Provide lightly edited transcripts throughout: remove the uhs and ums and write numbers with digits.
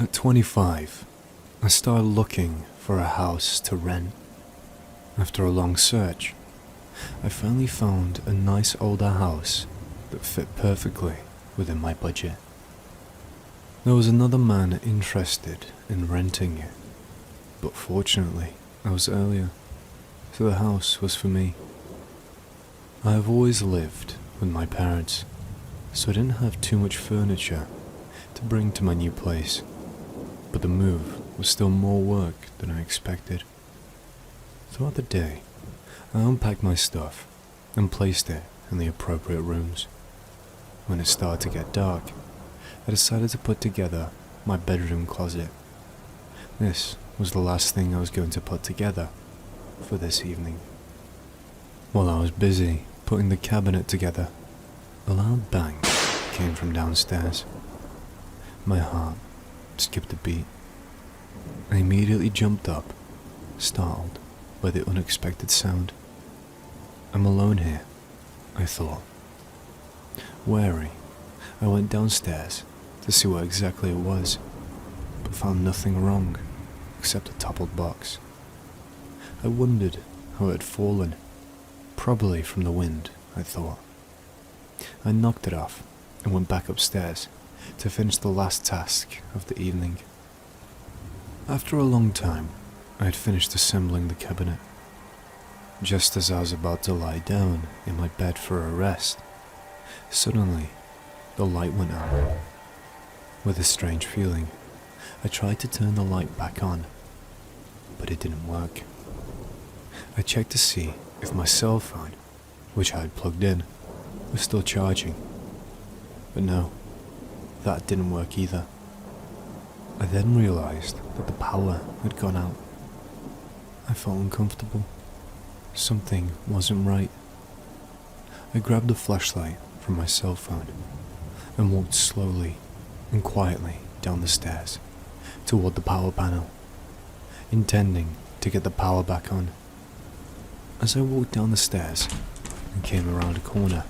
At 25, I started looking for a house to rent. After a long search, I finally found a nice older house that fit perfectly within my budget. There was another man interested in renting it, but fortunately I was earlier, so the house was for me. I have always lived with my parents, so I didn't have too much furniture to bring to my new place, but the move was still more work than I expected. Throughout the day, I unpacked my stuff and placed it in the appropriate rooms. When it started to get dark, I decided to put together my bedroom closet. This was the last thing I was going to put together for this evening. While I was busy putting the cabinet together, a loud bang came from downstairs. My heart skipped a beat. I immediately jumped up, startled by the unexpected sound. I'm alone here, I thought. Wary, I went downstairs to see what exactly it was, but found nothing wrong except a toppled box. I wondered how it had fallen, probably from the wind, I thought. I knocked it off and went back upstairs to finish the last task of the evening. After a long time, I had finished assembling the cabinet. Just as I was about to lie down in my bed for a rest, suddenly the light went out. With a strange feeling, I tried to turn the light back on, but it didn't work. I checked to see if my cell phone, which I had plugged in, was still charging. But no, that didn't work either. I then realized that the power had gone out. I felt uncomfortable. Something wasn't right. I grabbed a flashlight from my cell phone and walked slowly and quietly down the stairs toward the power panel, intending to get the power back on. As I walked down the stairs and came around a corner,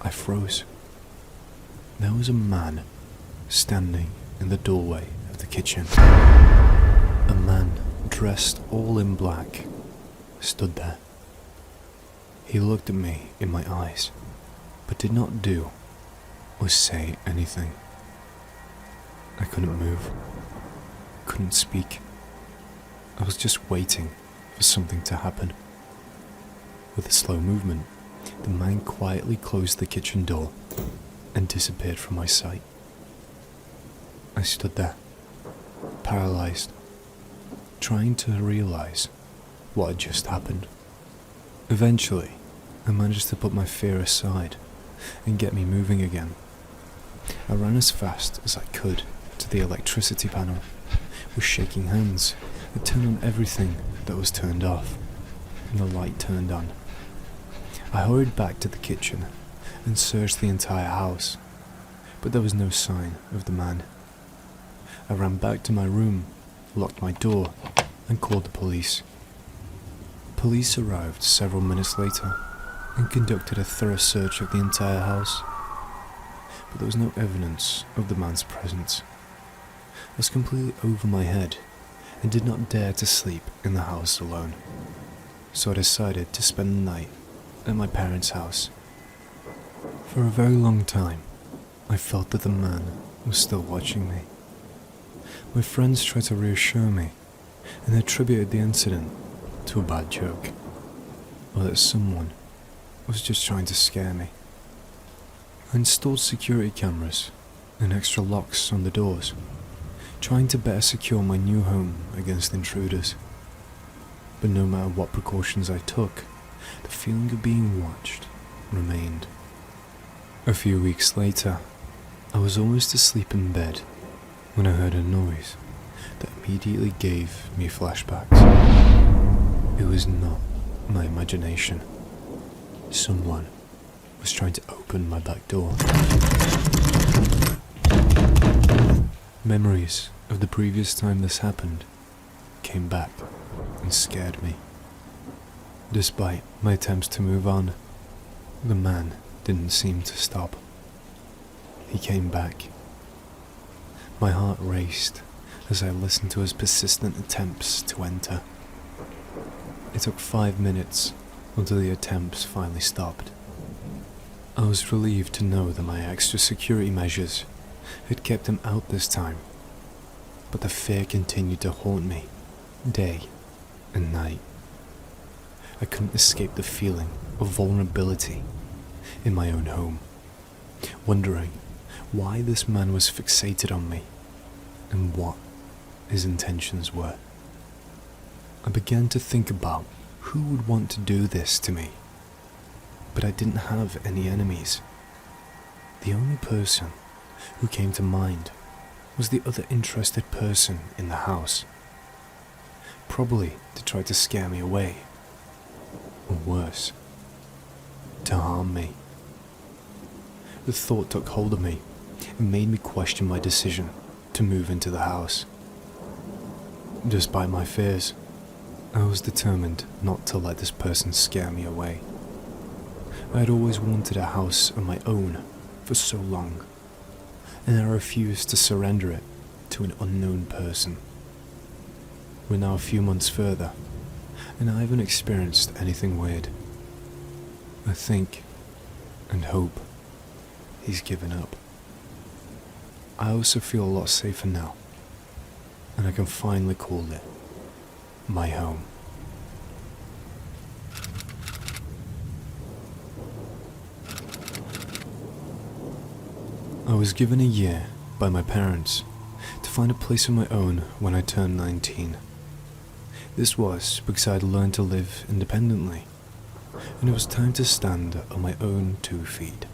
I froze. There was a man standing in the doorway of the kitchen. A man dressed all in black stood there. He looked at me in my eyes, but did not do or say anything. I couldn't move, couldn't speak. I was just waiting for something to happen. With a slow movement, the man quietly closed the kitchen door and disappeared from my sight. I stood there, paralyzed, trying to realize what had just happened. Eventually, I managed to put my fear aside and get me moving again. I ran as fast as I could to the electricity panel, with shaking hands. I turned on everything that was turned off, and the light turned on. I hurried back to the kitchen and searched the entire house, but there was no sign of the man. I ran back to my room, locked my door, and called the police. Police arrived several minutes later and conducted a thorough search of the entire house, but there was no evidence of the man's presence. I was completely over my head and did not dare to sleep in the house alone, so I decided to spend the night at my parents' house. For a very long time, I felt that the man was still watching me. My friends tried to reassure me and attributed the incident to a bad joke, or that someone was just trying to scare me. I installed security cameras and extra locks on the doors, trying to better secure my new home against intruders. But no matter what precautions I took, the feeling of being watched remained. A few weeks later, I was almost asleep in bed when I heard a noise that immediately gave me flashbacks. It was not my imagination. Someone was trying to open my back door. Memories of the previous time this happened came back and scared me. Despite my attempts to move on, the man didn't seem to stop. He came back. My heart raced as I listened to his persistent attempts to enter. It took 5 minutes until the attempts finally stopped. I was relieved to know that my extra security measures had kept him out this time, but the fear continued to haunt me day and night. I couldn't escape the feeling of vulnerability in my own home, wondering why this man was fixated on me and what his intentions were. I began to think about who would want to do this to me, but I didn't have any enemies. The only person who came to mind was the other interested person in the house, probably to try to scare me away, or worse, to harm me. The thought took hold of me and made me question my decision to move into the house. Despite my fears, I was determined not to let this person scare me away. I had always wanted a house of my own for so long, and I refused to surrender it to an unknown person. We're now a few months further, and I haven't experienced anything weird. I think and hope he's given up. I also feel a lot safer now, and I can finally call it my home. I was given a year by my parents to find a place of my own when I turned 19. This was because I had learned to live independently, and it was time to stand on my own 2 feet.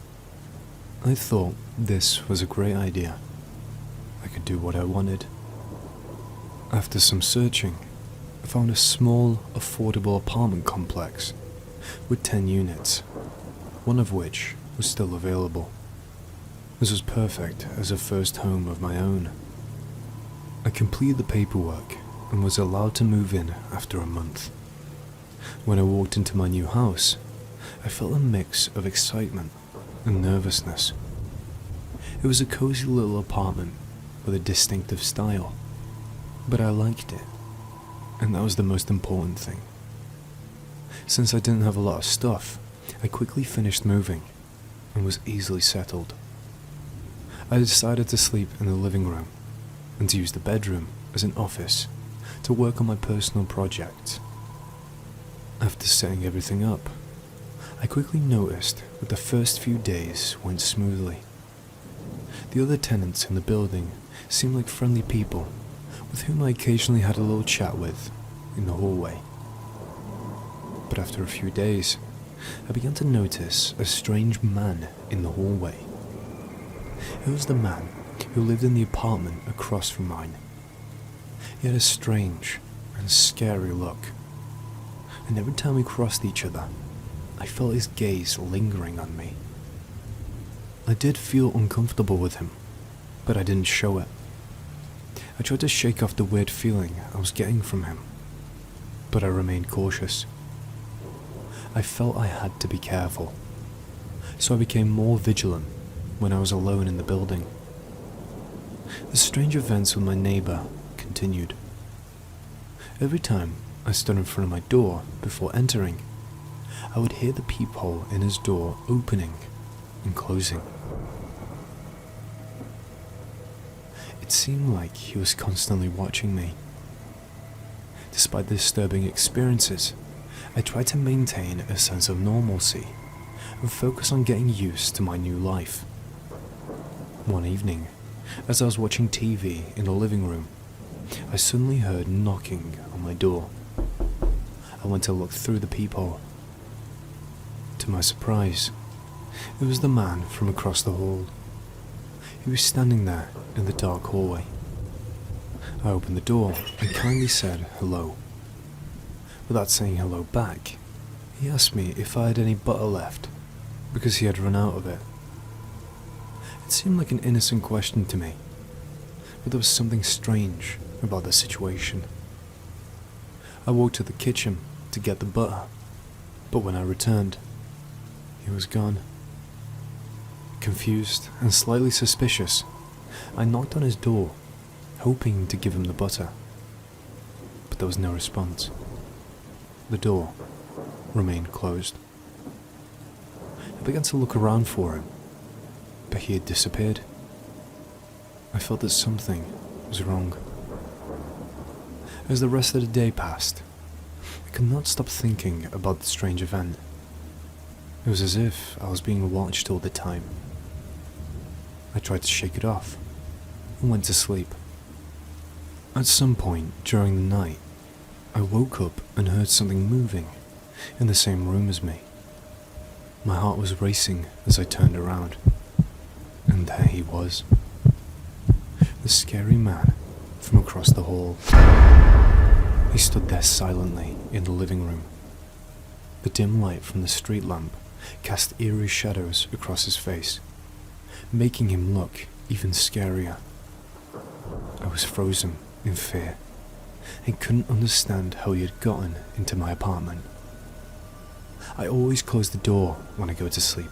I thought this was a great idea. I could do what I wanted. After some searching, I found a small, affordable apartment complex with 10 units, one of which was still available. This was perfect as a first home of my own. I completed the paperwork and was allowed to move in after a month. When I walked into my new house, I felt a mix of excitement and nervousness. It was a cozy little apartment with a distinctive style, but I liked it, and that was the most important thing. Since I didn't have a lot of stuff, I quickly finished moving and was easily settled. I decided to sleep in the living room and to use the bedroom as an office to work on my personal projects. After setting everything up, I quickly noticed that the first few days went smoothly. The other tenants in the building seemed like friendly people with whom I occasionally had a little chat with in the hallway. But after a few days, I began to notice a strange man in the hallway. It was the man who lived in the apartment across from mine. He had a strange and scary look, and every time we crossed each other, I felt his gaze lingering on me. I did feel uncomfortable with him, but I didn't show it. I tried to shake off the weird feeling I was getting from him, but I remained cautious. I felt I had to be careful, so I became more vigilant when I was alone in the building. The strange events with my neighbor continued. Every time I stood in front of my door before entering, I would hear the peephole in his door opening and closing. It seemed like he was constantly watching me. Despite the disturbing experiences, I tried to maintain a sense of normalcy and focus on getting used to my new life. One evening, as I was watching TV in the living room, I suddenly heard knocking on my door. I went to look through the peephole. To my surprise, it was the man from across the hall. He was standing there in the dark hallway. I opened the door and kindly said hello. Without saying hello back, he asked me if I had any butter left, because he had run out of it. It seemed like an innocent question to me, but there was something strange about the situation. I walked to the kitchen to get the butter, but when I returned, he was gone. Confused and slightly suspicious, I knocked on his door, hoping to give him the butter, but there was no response. The door remained closed. I began to look around for him, but he had disappeared. I felt that something was wrong. As the rest of the day passed, I could not stop thinking about the strange event. It was as if I was being watched all the time. I tried to shake it off and went to sleep. At some point during the night, I woke up and heard something moving in the same room as me. My heart was racing as I turned around, and there he was. The scary man from across the hall. He stood there silently in the living room. The dim light from the street lamp cast eerie shadows across his face, making him look even scarier. I was frozen in fear and couldn't understand how he had gotten into my apartment. I always close the door when I go to sleep.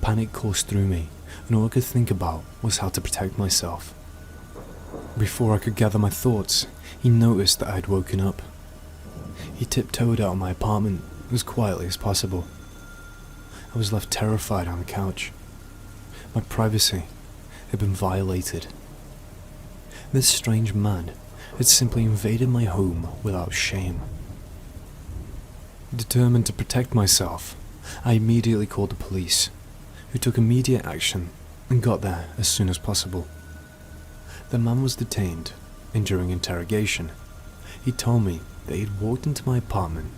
Panic coursed through me, and all I could think about was how to protect myself. Before I could gather my thoughts, he noticed that I had woken up. He tiptoed out of my apartment as quietly as possible. I was left terrified on the couch. My privacy had been violated. This strange man had simply invaded my home without shame. Determined to protect myself, I immediately called the police, who took immediate action and got there as soon as possible. The man was detained, and during interrogation, he told me that he had walked into my apartment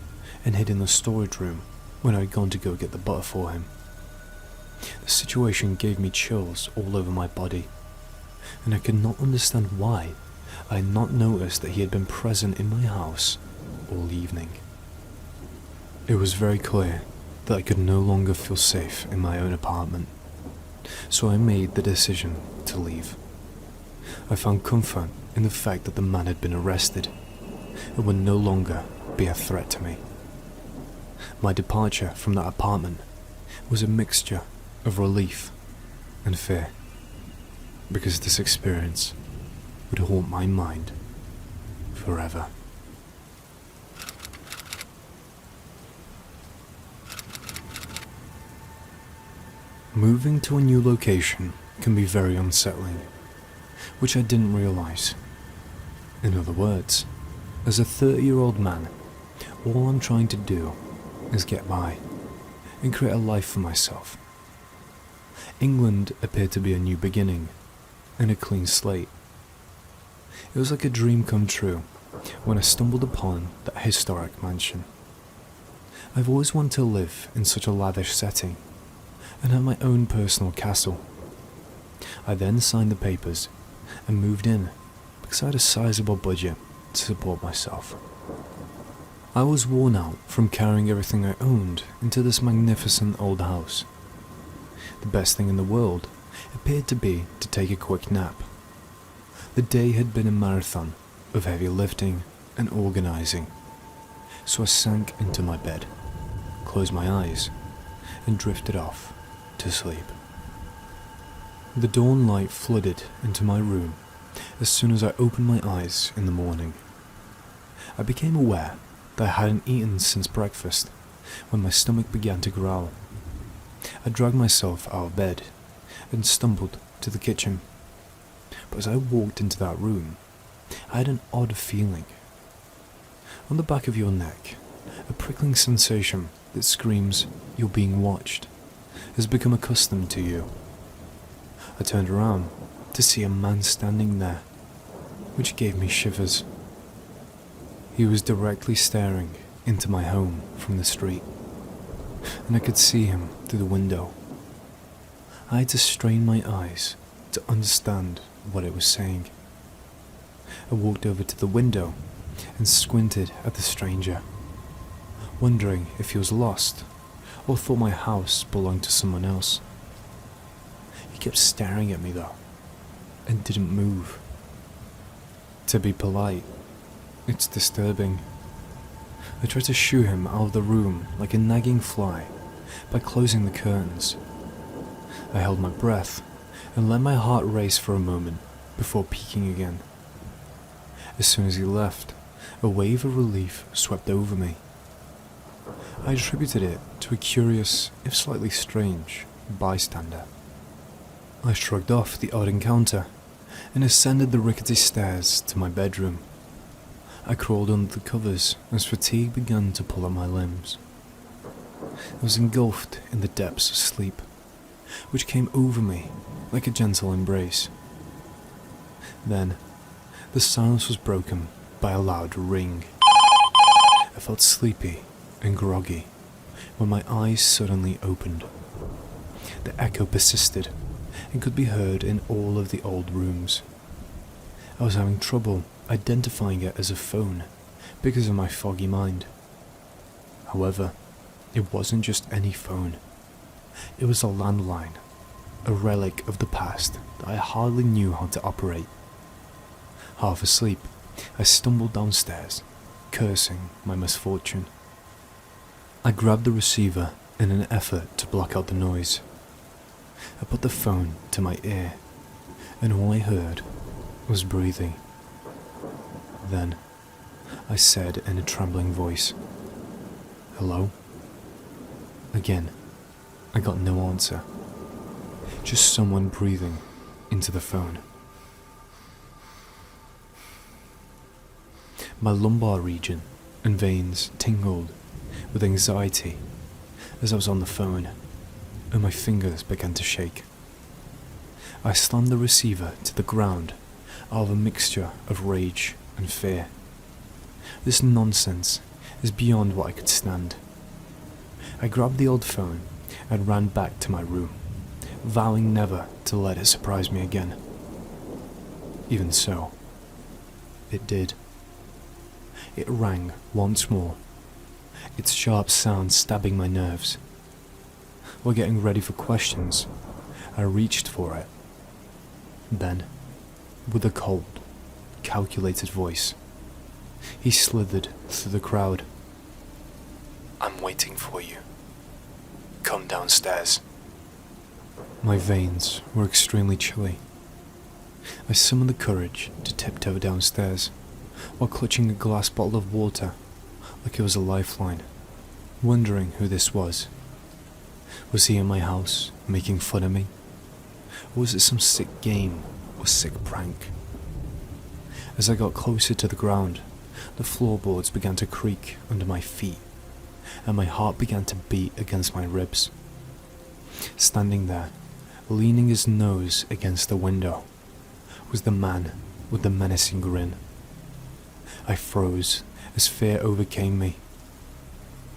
and hid in the storage room when I had gone to go get the butter for him. The situation gave me chills all over my body, and I could not understand why I had not noticed that he had been present in my house all evening. It was very clear that I could no longer feel safe in my own apartment, so I made the decision to leave. I found comfort in the fact that the man had been arrested and would no longer be a threat to me. My departure from that apartment was a mixture of relief and fear, because this experience would haunt my mind forever. Moving to a new location can be very unsettling, which I didn't realize. In other words, as a 30-year-old man, all I'm trying to do is get by and create a life for myself. England appeared to be a new beginning and a clean slate. It was like a dream come true when I stumbled upon that historic mansion. I've always wanted to live in such a lavish setting and have my own personal castle. I then signed the papers and moved in because I had a sizable budget to support myself. I was worn out from carrying everything I owned into this magnificent old house. The best thing in the world appeared to be to take a quick nap. The day had been a marathon of heavy lifting and organizing, so I sank into my bed, closed my eyes, and drifted off to sleep. The dawn light flooded into my room as soon as I opened my eyes in the morning. I became aware that I hadn't eaten since breakfast when my stomach began to growl. I dragged myself out of bed and stumbled to the kitchen. But as I walked into that room, I had an odd feeling. On the back of your neck, a prickling sensation that screams you're being watched has become accustomed to you. I turned around to see a man standing there, which gave me shivers. He was directly staring into my home from the street, and I could see him through the window. I had to strain my eyes to understand what it was saying. I walked over to the window and squinted at the stranger, wondering if he was lost or thought my house belonged to someone else. He kept staring at me though, and didn't move. To be polite, it's disturbing. I tried to shoo him out of the room like a nagging fly by closing the curtains. I held my breath and let my heart race for a moment before peaking again. As soon as he left, a wave of relief swept over me. I attributed it to a curious, if slightly strange, bystander. I shrugged off the odd encounter and ascended the rickety stairs to my bedroom. I crawled under the covers as fatigue began to pull at my limbs. I was engulfed in the depths of sleep, which came over me like a gentle embrace. Then, the silence was broken by a loud ring. I felt sleepy and groggy when my eyes suddenly opened. The echo persisted and could be heard in all of the old rooms. I was having trouble identifying it as a phone because of my foggy mind. However, it wasn't just any phone. It was a landline, a relic of the past that I hardly knew how to operate. Half asleep, I stumbled downstairs, cursing my misfortune. I grabbed the receiver in an effort to block out the noise. I put the phone to my ear, and all I heard was breathing. Then, I said in a trembling voice, "Hello?" Again, I got no answer, just someone breathing into the phone. My lumbar region and veins tingled with anxiety as I was on the phone, and my fingers began to shake. I slammed the receiver to the ground out of a mixture of rage and fear. This nonsense is beyond what I could stand. I grabbed the old phone and ran back to my room, vowing never to let it surprise me again. Even so, it did. It rang once more, its sharp sound stabbing my nerves. While getting ready for questions, I reached for it. Then, with a cold, calculated voice, he slithered through the crowd. "I'm waiting for you. Come downstairs." My veins were extremely chilly. I summoned the courage to tiptoe downstairs, while clutching a glass bottle of water like it was a lifeline, wondering who this was. Was he in my house, making fun of me? Or was it some sick game or sick prank? As I got closer to the ground, the floorboards began to creak under my feet, and my heart began to beat against my ribs. Standing there, leaning his nose against the window, was the man with the menacing grin. I froze as fear overcame me.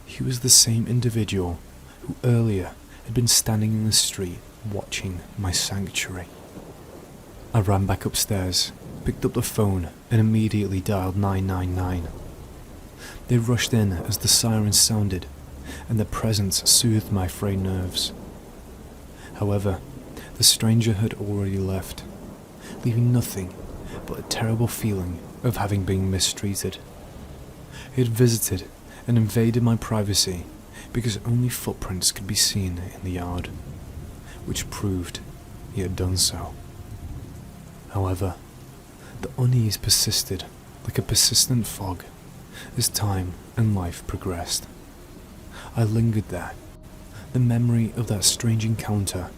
He was the same individual who earlier had been standing in the street watching my sanctuary. I ran back upstairs, picked up the phone, and immediately dialed 999. They rushed in as the sirens sounded, and their presence soothed my frayed nerves. However, the stranger had already left, leaving nothing but a terrible feeling of having been mistreated. He had visited and invaded my privacy because only footprints could be seen in the yard, which proved he had done so. However, the unease persisted like a persistent fog as time and life progressed. I lingered there, the memory of that strange encounter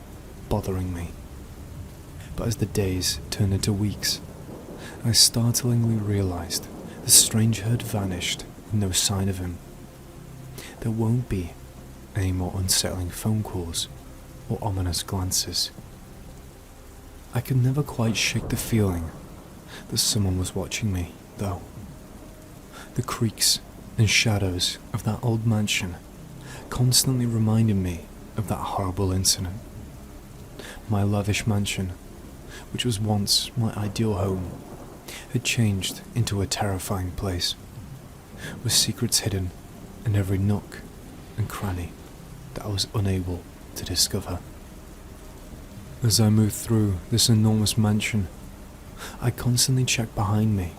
bothering me. But as the days turned into weeks, I startlingly realized the stranger had vanished with no sign of him. There won't be any more unsettling phone calls or ominous glances. I could never quite shake the feeling that someone was watching me, though. The creaks and shadows of that old mansion constantly reminded me of that horrible incident. My lavish mansion, which was once my ideal home, had changed into a terrifying place, with secrets hidden in every nook and cranny that I was unable to discover. As I moved through this enormous mansion, I constantly checked behind me,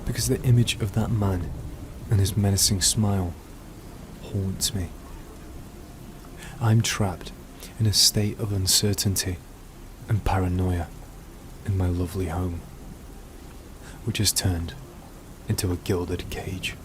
because the image of that man and his menacing smile haunts me. I'm trapped in a state of uncertainty, and paranoia in my lovely home, which has turned into a gilded cage.